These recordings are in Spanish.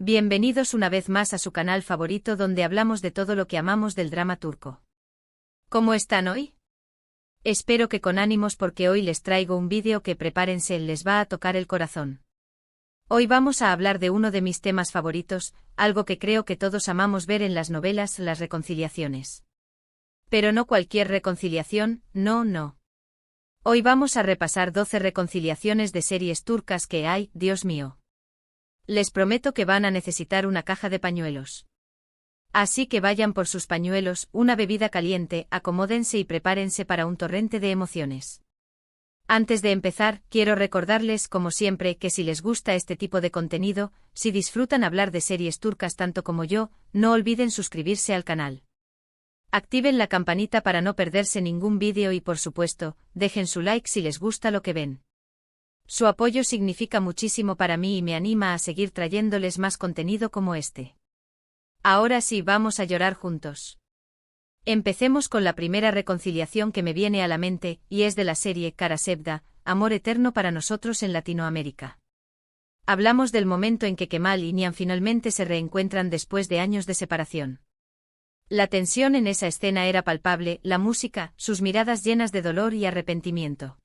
Bienvenidos una vez más a su canal favorito donde hablamos de todo lo que amamos del drama turco. ¿Cómo están hoy? Espero que con ánimos porque hoy les traigo un vídeo que prepárense, les va a tocar el corazón. Hoy vamos a hablar de uno de mis temas favoritos, algo que creo que todos amamos ver en las novelas, las reconciliaciones. Pero no cualquier reconciliación, no. Hoy vamos a repasar 12 reconciliaciones de series turcas que hay, Dios mío. Les prometo que van a necesitar una caja de pañuelos. Así que vayan por sus pañuelos, una bebida caliente, acomódense y prepárense para un torrente de emociones. Antes de empezar, quiero recordarles, como siempre, que si les gusta este tipo de contenido, si disfrutan hablar de series turcas tanto como yo, no olviden suscribirse al canal. Activen la campanita para no perderse ningún vídeo y, por supuesto, dejen su like si les gusta lo que ven. Su apoyo significa muchísimo para mí y me anima a seguir trayéndoles más contenido como este. Ahora sí, vamos a llorar juntos. Empecemos con la primera reconciliación que me viene a la mente, y es de la serie Kara Sevda, Amor Eterno para nosotros en Latinoamérica. Hablamos del momento en que Kemal y Nihan finalmente se reencuentran después de años de separación. La tensión en esa escena era palpable, la música, sus miradas llenas de dolor y arrepentimiento.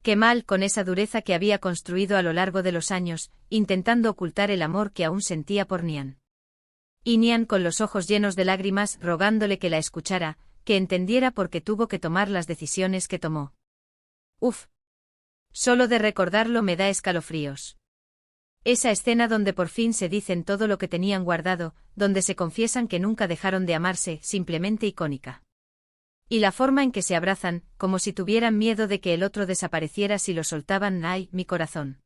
Kemal, con esa dureza que había construido a lo largo de los años, intentando ocultar el amor que aún sentía por Nihan. Y Nihan con los ojos llenos de lágrimas, rogándole que la escuchara, que entendiera por qué tuvo que tomar las decisiones que tomó. Uf. Solo de recordarlo me da escalofríos. Esa escena donde por fin se dicen todo lo que tenían guardado, donde se confiesan que nunca dejaron de amarse, simplemente icónica. Y la forma en que se abrazan, como si tuvieran miedo de que el otro desapareciera si lo soltaban, ¡ay, mi corazón!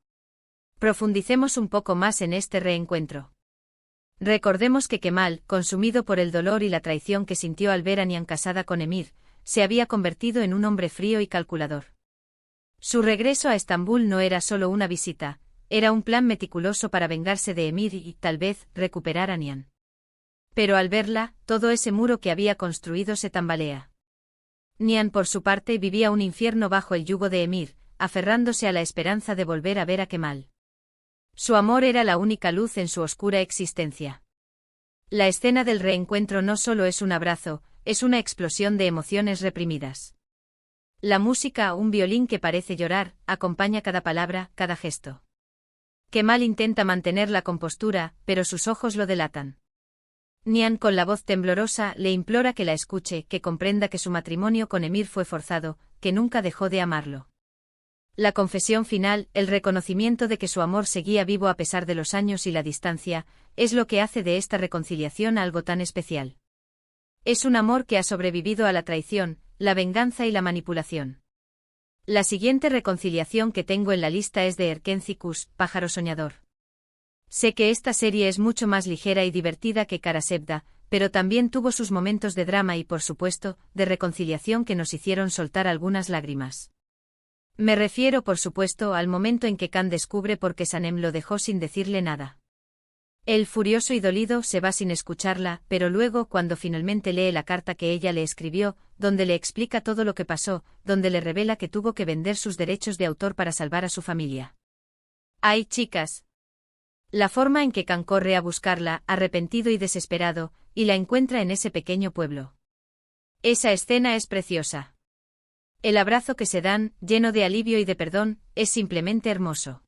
Profundicemos un poco más en este reencuentro. Recordemos que Kemal, consumido por el dolor y la traición que sintió al ver a Nihan casada con Emir, se había convertido en un hombre frío y calculador. Su regreso a Estambul no era solo una visita, era un plan meticuloso para vengarse de Emir y, tal vez, recuperar a Nihan. Pero al verla, todo ese muro que había construido se tambalea. Nihan, por su parte, vivía un infierno bajo el yugo de Emir, aferrándose a la esperanza de volver a ver a Kemal. Su amor era la única luz en su oscura existencia. La escena del reencuentro no solo es un abrazo, es una explosión de emociones reprimidas. La música, un violín que parece llorar, acompaña cada palabra, cada gesto. Kemal intenta mantener la compostura, pero sus ojos lo delatan. Nihan, con la voz temblorosa, le implora que la escuche, que comprenda que su matrimonio con Emir fue forzado, que nunca dejó de amarlo. La confesión final, el reconocimiento de que su amor seguía vivo a pesar de los años y la distancia, es lo que hace de esta reconciliación algo tan especial. Es un amor que ha sobrevivido a la traición, la venganza y la manipulación. La siguiente reconciliación que tengo en la lista es de Erken Cikus, Pájaro Soñador. Sé que esta serie es mucho más ligera y divertida que Kara Sevda, pero también tuvo sus momentos de drama y, por supuesto, de reconciliación que nos hicieron soltar algunas lágrimas. Me refiero, por supuesto, al momento en que Can descubre por qué Sanem lo dejó sin decirle nada. Él, furioso y dolido, se va sin escucharla, pero luego, cuando finalmente lee la carta que ella le escribió, donde le explica todo lo que pasó, donde le revela que tuvo que vender sus derechos de autor para salvar a su familia. ¡Ay, chicas! La forma en que Can corre a buscarla, arrepentido y desesperado, y la encuentra en ese pequeño pueblo. Esa escena es preciosa. El abrazo que se dan, lleno de alivio y de perdón, es simplemente hermoso.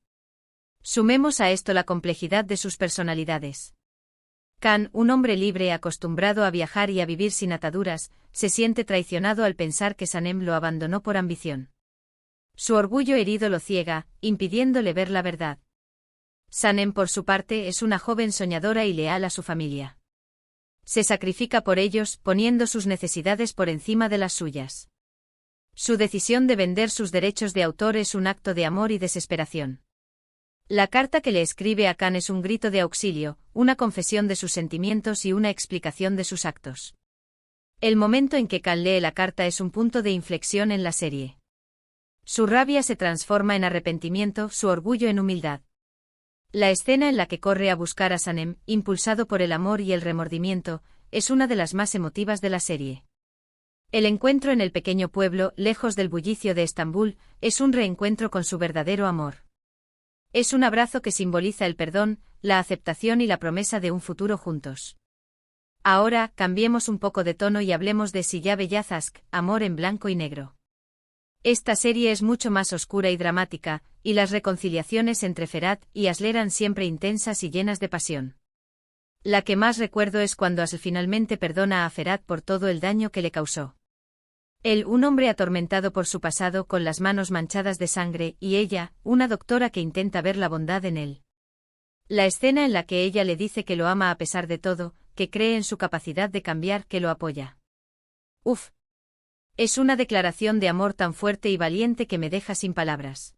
Sumemos a esto la complejidad de sus personalidades. Can, un hombre libre acostumbrado a viajar y a vivir sin ataduras, se siente traicionado al pensar que Sanem lo abandonó por ambición. Su orgullo herido lo ciega, impidiéndole ver la verdad. Sanem, por su parte, es una joven soñadora y leal a su familia. Se sacrifica por ellos, poniendo sus necesidades por encima de las suyas. Su decisión de vender sus derechos de autor es un acto de amor y desesperación. La carta que le escribe a Can es un grito de auxilio, una confesión de sus sentimientos y una explicación de sus actos. El momento en que Can lee la carta es un punto de inflexión en la serie. Su rabia se transforma en arrepentimiento, su orgullo en humildad. La escena en la que corre a buscar a Sanem, impulsado por el amor y el remordimiento, es una de las más emotivas de la serie. El encuentro en el pequeño pueblo, lejos del bullicio de Estambul, es un reencuentro con su verdadero amor. Es un abrazo que simboliza el perdón, la aceptación y la promesa de un futuro juntos. Ahora, cambiemos un poco de tono y hablemos de Siyabe Yazask, amor en blanco y negro. Esta serie es mucho más oscura y dramática, y las reconciliaciones entre Ferhat y Asl eran siempre intensas y llenas de pasión. La que más recuerdo es cuando Asl finalmente perdona a Ferhat por todo el daño que le causó. Él, un hombre atormentado por su pasado con las manos manchadas de sangre, y ella, una doctora que intenta ver la bondad en él. La escena en la que ella le dice que lo ama a pesar de todo, que cree en su capacidad de cambiar, que lo apoya. Uf. Es una declaración de amor tan fuerte y valiente que me deja sin palabras.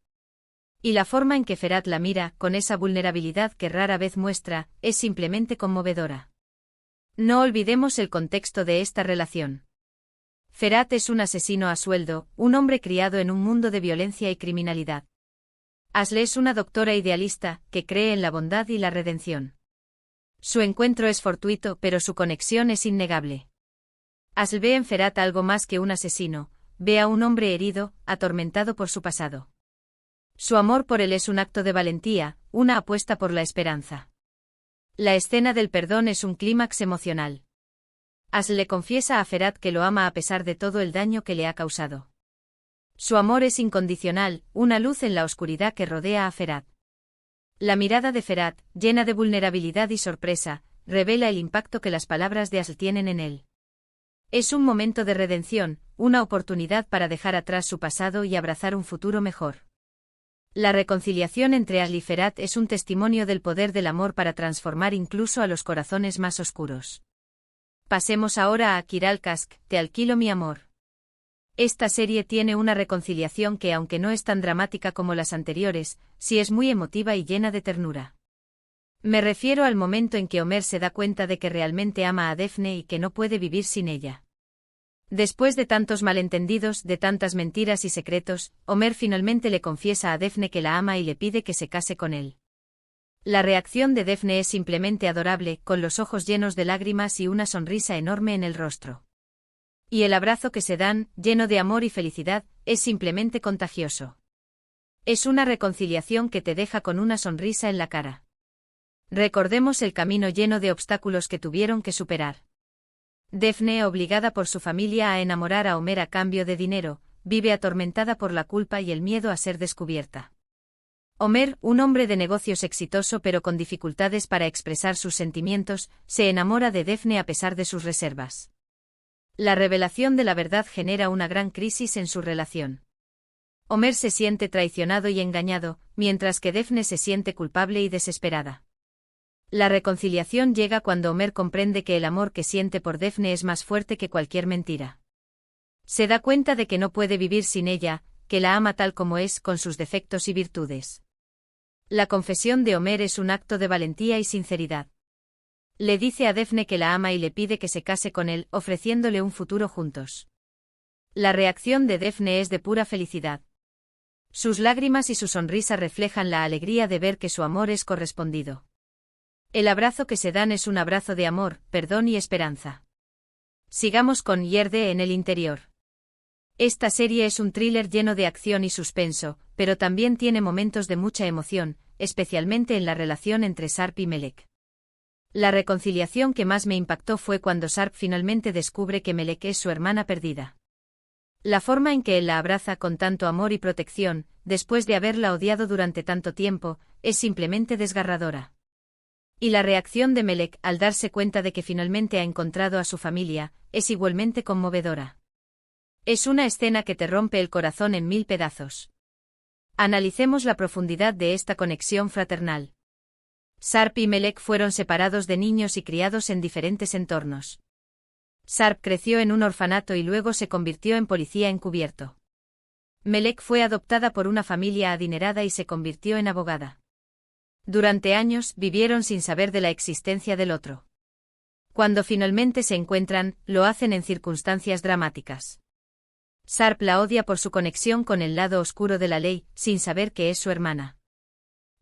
Y la forma en que Ferhat la mira, con esa vulnerabilidad que rara vez muestra, es simplemente conmovedora. No olvidemos el contexto de esta relación. Ferhat es un asesino a sueldo, un hombre criado en un mundo de violencia y criminalidad. Asl es una doctora idealista, que cree en la bondad y la redención. Su encuentro es fortuito, pero su conexión es innegable. Asl ve en Ferhat algo más que un asesino, ve a un hombre herido, atormentado por su pasado. Su amor por él es un acto de valentía, una apuesta por la esperanza. La escena del perdón es un clímax emocional. Asl le confiesa a Ferhat que lo ama a pesar de todo el daño que le ha causado. Su amor es incondicional, una luz en la oscuridad que rodea a Ferhat. La mirada de Ferhat, llena de vulnerabilidad y sorpresa, revela el impacto que las palabras de Asl tienen en él. Es un momento de redención, una oportunidad para dejar atrás su pasado y abrazar un futuro mejor. La reconciliación entre Asl y Ferhat es un testimonio del poder del amor para transformar incluso a los corazones más oscuros. Pasemos ahora a Kiral Kask, Te alquilo mi amor. Esta serie tiene una reconciliación que, aunque no es tan dramática como las anteriores, sí es muy emotiva y llena de ternura. Me refiero al momento en que Omer se da cuenta de que realmente ama a Defne y que no puede vivir sin ella. Después de tantos malentendidos, de tantas mentiras y secretos, Omer finalmente le confiesa a Defne que la ama y le pide que se case con él. La reacción de Defne es simplemente adorable, con los ojos llenos de lágrimas y una sonrisa enorme en el rostro. Y el abrazo que se dan, lleno de amor y felicidad, es simplemente contagioso. Es una reconciliación que te deja con una sonrisa en la cara. Recordemos el camino lleno de obstáculos que tuvieron que superar. Defne, obligada por su familia a enamorar a Omer a cambio de dinero, vive atormentada por la culpa y el miedo a ser descubierta. Omer, un hombre de negocios exitoso pero con dificultades para expresar sus sentimientos, se enamora de Defne a pesar de sus reservas. La revelación de la verdad genera una gran crisis en su relación. Omer se siente traicionado y engañado, mientras que Defne se siente culpable y desesperada. La reconciliación llega cuando Omer comprende que el amor que siente por Defne es más fuerte que cualquier mentira. Se da cuenta de que no puede vivir sin ella, que la ama tal como es, con sus defectos y virtudes. La confesión de Omer es un acto de valentía y sinceridad. Le dice a Defne que la ama y le pide que se case con él, ofreciéndole un futuro juntos. La reacción de Defne es de pura felicidad. Sus lágrimas y su sonrisa reflejan la alegría de ver que su amor es correspondido. El abrazo que se dan es un abrazo de amor, perdón y esperanza. Sigamos con Yerde en el interior. Esta serie es un thriller lleno de acción y suspenso, pero también tiene momentos de mucha emoción, especialmente en la relación entre Sarp y Melek. La reconciliación que más me impactó fue cuando Sarp finalmente descubre que Melek es su hermana perdida. La forma en que él la abraza con tanto amor y protección, después de haberla odiado durante tanto tiempo, es simplemente desgarradora. Y la reacción de Melek al darse cuenta de que finalmente ha encontrado a su familia, es igualmente conmovedora. Es una escena que te rompe el corazón en 1000 pedazos. Analicemos la profundidad de esta conexión fraternal. Sarp y Melek fueron separados de niños y criados en diferentes entornos. Sarp creció en un orfanato y luego se convirtió en policía encubierto. Melek fue adoptada por una familia adinerada y se convirtió en abogada. Durante años vivieron sin saber de la existencia del otro. Cuando finalmente se encuentran, lo hacen en circunstancias dramáticas. Sarp la odia por su conexión con el lado oscuro de la ley, sin saber que es su hermana.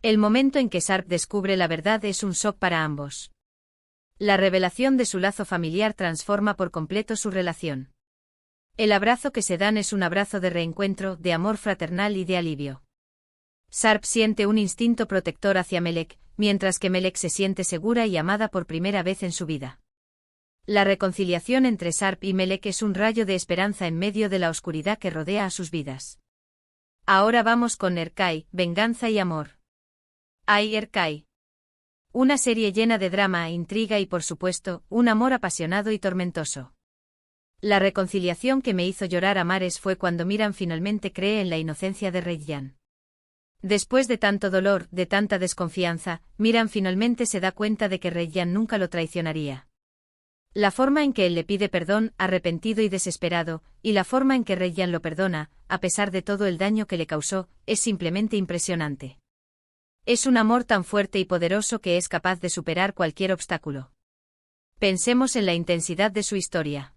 El momento en que Sarp descubre la verdad es un shock para ambos. La revelación de su lazo familiar transforma por completo su relación. El abrazo que se dan es un abrazo de reencuentro, de amor fraternal y de alivio. Sarp siente un instinto protector hacia Melek, mientras que Melek se siente segura y amada por primera vez en su vida. La reconciliación entre Sarp y Melek es un rayo de esperanza en medio de la oscuridad que rodea a sus vidas. Ahora vamos con Erkai, venganza y amor. Ay, Erkai. Una serie llena de drama, intriga y por supuesto, un amor apasionado y tormentoso. La reconciliación que me hizo llorar a mares fue cuando Miran finalmente cree en la inocencia de Regyan. Después de tanto dolor, de tanta desconfianza, Miran finalmente se da cuenta de que Regyan nunca lo traicionaría. La forma en que él le pide perdón, arrepentido y desesperado, y la forma en que Regyan lo perdona, a pesar de todo el daño que le causó, es simplemente impresionante. Es un amor tan fuerte y poderoso que es capaz de superar cualquier obstáculo. Pensemos en la intensidad de su historia.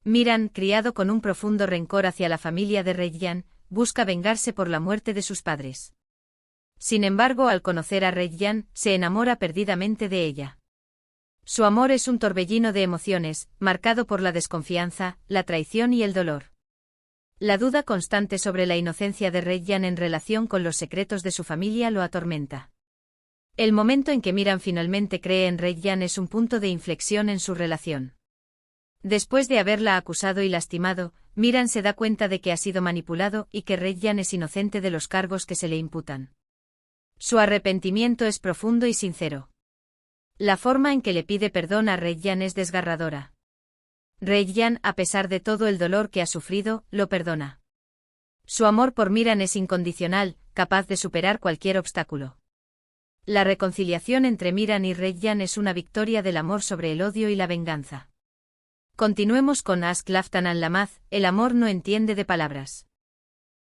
Miran, criado con un profundo rencor hacia la familia de Regyan, busca vengarse por la muerte de sus padres. Sin embargo, al conocer a Regyan, se enamora perdidamente de ella. Su amor es un torbellino de emociones, marcado por la desconfianza, la traición y el dolor. La duda constante sobre la inocencia de Regyan en relación con los secretos de su familia lo atormenta. El momento en que Miran finalmente cree en Regyan es un punto de inflexión en su relación. Después de haberla acusado y lastimado, Miran se da cuenta de que ha sido manipulado y que Regyan es inocente de los cargos que se le imputan. Su arrepentimiento es profundo y sincero. La forma en que le pide perdón a Regyan es desgarradora. Regyan, a pesar de todo el dolor que ha sufrido, lo perdona. Su amor por Miran es incondicional, capaz de superar cualquier obstáculo. La reconciliación entre Miran y Regyan es una victoria del amor sobre el odio y la venganza. Continuemos con Ask Laftan al Lamaz, el amor no entiende de palabras.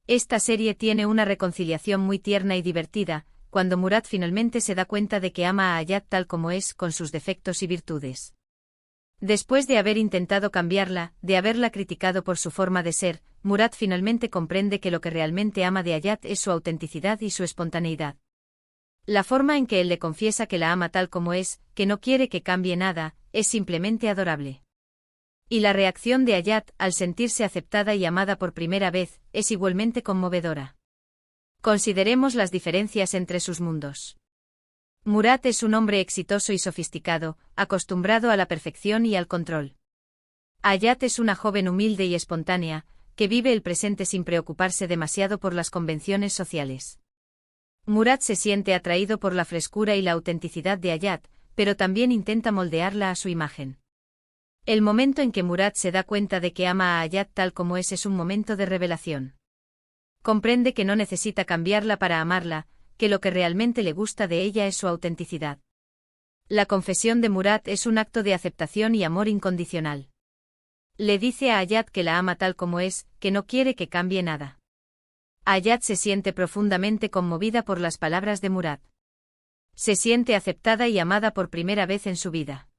Esta serie tiene una reconciliación muy tierna y divertida, cuando Murat finalmente se da cuenta de que ama a Hayat tal como es, con sus defectos y virtudes. Después de haber intentado cambiarla, de haberla criticado por su forma de ser, Murat finalmente comprende que lo que realmente ama de Hayat es su autenticidad y su espontaneidad. La forma en que él le confiesa que la ama tal como es, que no quiere que cambie nada, es simplemente adorable. Y la reacción de Hayat, al sentirse aceptada y amada por primera vez, es igualmente conmovedora. Consideremos las diferencias entre sus mundos. Murat es un hombre exitoso y sofisticado, acostumbrado a la perfección y al control. Hayat es una joven humilde y espontánea, que vive el presente sin preocuparse demasiado por las convenciones sociales. Murat se siente atraído por la frescura y la autenticidad de Hayat, pero también intenta moldearla a su imagen. El momento en que Murat se da cuenta de que ama a Hayat tal como es un momento de revelación. Comprende que no necesita cambiarla para amarla, que lo que realmente le gusta de ella es su autenticidad. La confesión de Murat es un acto de aceptación y amor incondicional. Le dice a Hayat que la ama tal como es, que no quiere que cambie nada. Hayat se siente profundamente conmovida por las palabras de Murat. Se siente aceptada y amada por primera vez en su vida.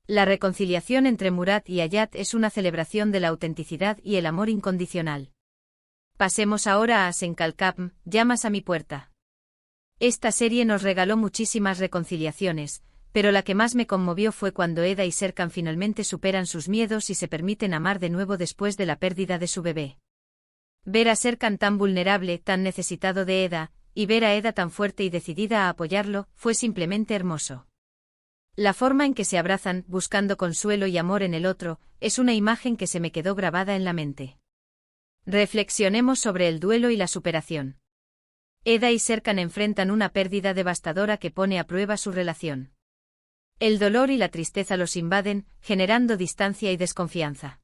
La reconciliación entre Murat y Hayat es una celebración de la autenticidad y el amor incondicional. Pasemos ahora a Senkalkapm, llamas a mi puerta. Esta serie nos regaló muchísimas reconciliaciones, pero la que más me conmovió fue cuando Eda y Serkan finalmente superan sus miedos y se permiten amar de nuevo después de la pérdida de su bebé. Ver a Serkan tan vulnerable, tan necesitado de Eda, y ver a Eda tan fuerte y decidida a apoyarlo, fue simplemente hermoso. La forma en que se abrazan, buscando consuelo y amor en el otro, es una imagen que se me quedó grabada en la mente. Reflexionemos sobre el duelo y la superación. Eda y Serkan enfrentan una pérdida devastadora que pone a prueba su relación. El dolor y la tristeza los invaden, generando distancia y desconfianza.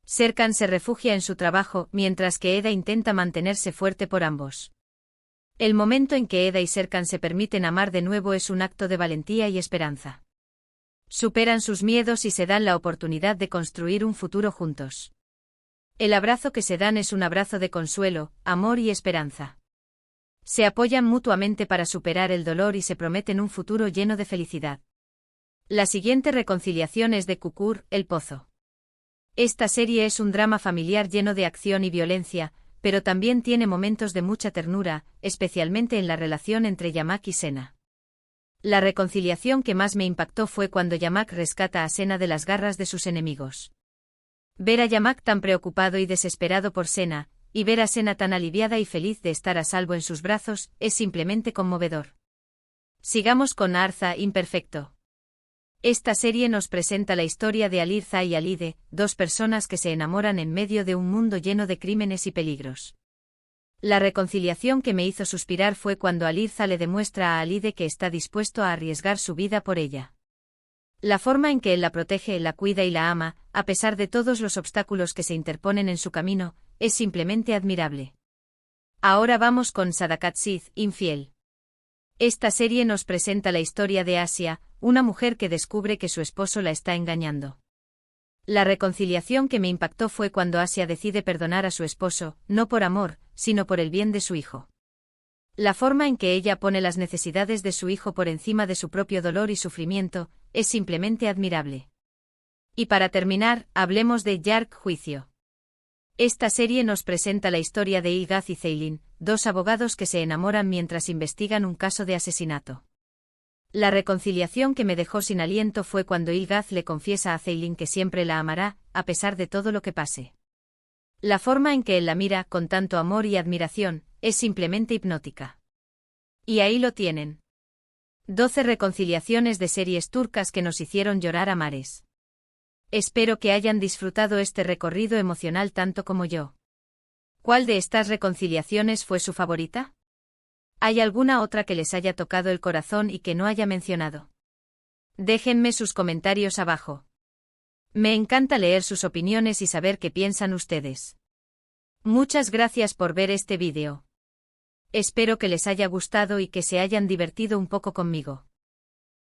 Serkan se refugia en su trabajo, mientras que Eda intenta mantenerse fuerte por ambos. El momento en que Eda y Serkan se permiten amar de nuevo es un acto de valentía y esperanza. Superan sus miedos y se dan la oportunidad de construir un futuro juntos. El abrazo que se dan es un abrazo de consuelo, amor y esperanza. Se apoyan mutuamente para superar el dolor y se prometen un futuro lleno de felicidad. La siguiente reconciliación es de Kukur, el pozo. Esta serie es un drama familiar lleno de acción y violencia, pero también tiene momentos de mucha ternura, especialmente en la relación entre Yamak y Sena. La reconciliación que más me impactó fue cuando Yamak rescata a Sena de las garras de sus enemigos. Ver a Yamak tan preocupado y desesperado por Sena, y ver a Sena tan aliviada y feliz de estar a salvo en sus brazos, es simplemente conmovedor. Sigamos con Arza Imperfecto. Esta serie nos presenta la historia de Alirza y Alide, dos personas que se enamoran en medio de un mundo lleno de crímenes y peligros. La reconciliación que me hizo suspirar fue cuando Alirza le demuestra a Alide que está dispuesto a arriesgar su vida por ella. La forma en que él la protege, la cuida y la ama, a pesar de todos los obstáculos que se interponen en su camino, es simplemente admirable. Ahora vamos con Sadakat Sith, infiel. Esta serie nos presenta la historia de Asia, una mujer que descubre que su esposo la está engañando. La reconciliación que me impactó fue cuando Asia decide perdonar a su esposo, no por amor, sino por el bien de su hijo. La forma en que ella pone las necesidades de su hijo por encima de su propio dolor y sufrimiento, es simplemente admirable. Y para terminar, hablemos de Yark Juicio. Esta serie nos presenta la historia de Ilgaz y Ceylin, dos abogados que se enamoran mientras investigan un caso de asesinato. La reconciliación que me dejó sin aliento fue cuando Ilgaz le confiesa a Ceylin que siempre la amará, a pesar de todo lo que pase. La forma en que él la mira, con tanto amor y admiración, es simplemente hipnótica. Y ahí lo tienen. 12 reconciliaciones de series turcas que nos hicieron llorar a mares. Espero que hayan disfrutado este recorrido emocional tanto como yo. ¿Cuál de estas reconciliaciones fue su favorita? ¿Hay alguna otra que les haya tocado el corazón y que no haya mencionado? Déjenme sus comentarios abajo. Me encanta leer sus opiniones y saber qué piensan ustedes. Muchas gracias por ver este vídeo. Espero que les haya gustado y que se hayan divertido un poco conmigo.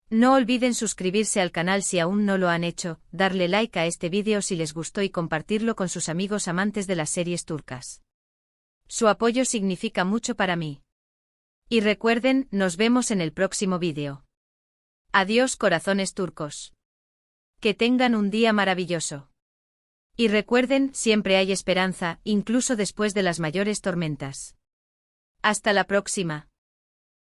No olviden suscribirse al canal si aún no lo han hecho, darle like a este vídeo si les gustó y compartirlo con sus amigos amantes de las series turcas. Su apoyo significa mucho para mí. Y recuerden, nos vemos en el próximo vídeo. Adiós, corazones turcos. Que tengan un día maravilloso. Y recuerden, siempre hay esperanza, incluso después de las mayores tormentas. Hasta la próxima.